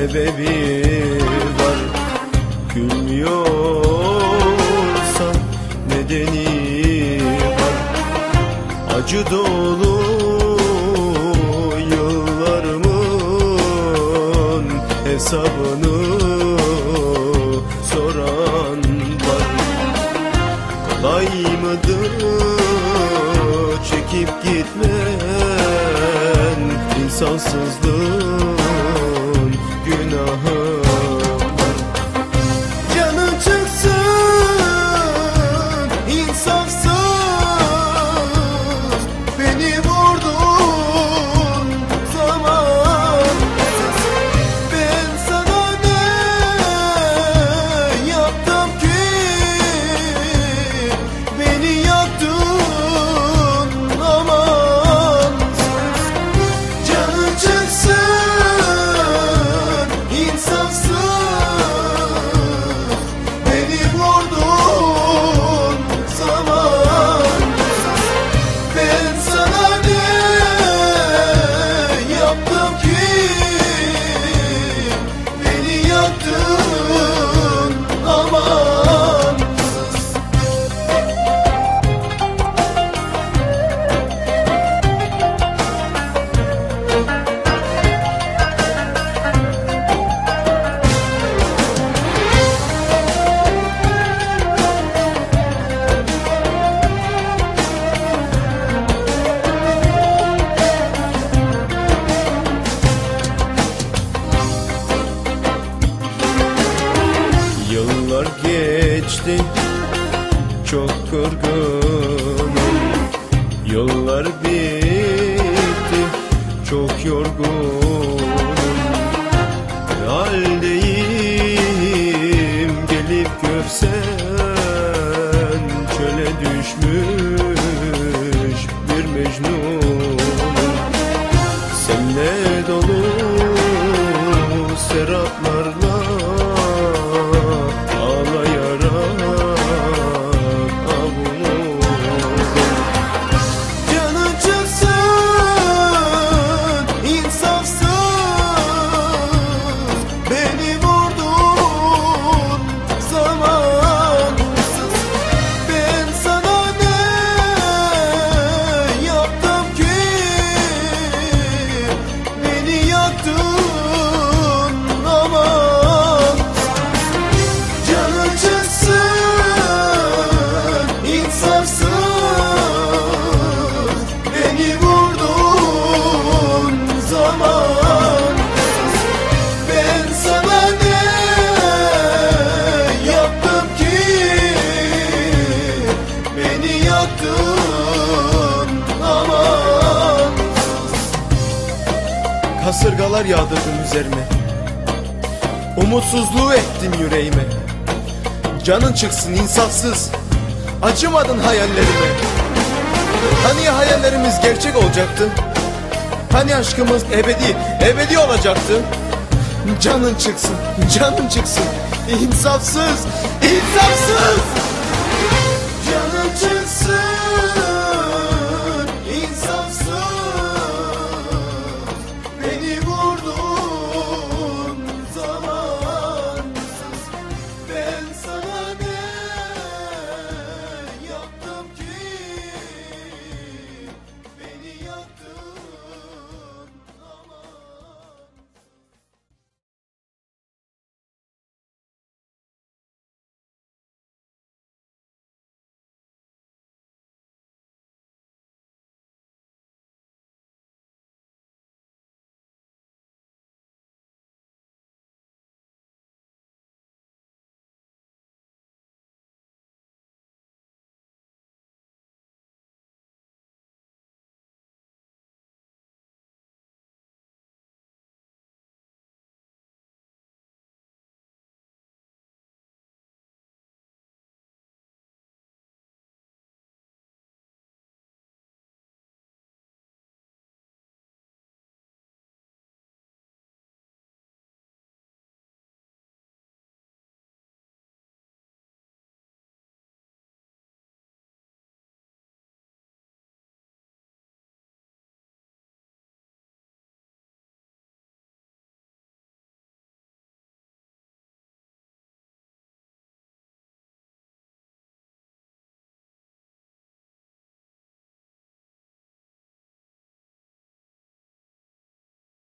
sebebi var. Gülmüyorsan nedeni var. Acı dolu yıllarımın hesabını soran var. Kolay mıdır çekip gitmen, insansızlığın günahı var. Canın çıksın insafsız, beni vurdun zamansız. Ben sana ne yaptım ki beni yaktın amansız. Canın çıksın insafsız, beni vurdun zamansız. Ben sana ne yaptım ki beni yaktın amansız. Yıllar geçti, çok kırgınım. Yıllar bitti, çok yorgunum. Ne haldeyim gelip görsen, çöle düşmüş bir Mecnunum. Senle dolu seraplarla kasırgalar yağdırdın üzerime, umutsuzluğu ettin yüreğime. Canın çıksın insafsız, acımadın hayallerime. Hani hayallerimiz gerçek olacaktı? Hani aşkımız ebedi olacaktı? Canın çıksın, canın çıksın, insafsız, insafsız. Canın çıksın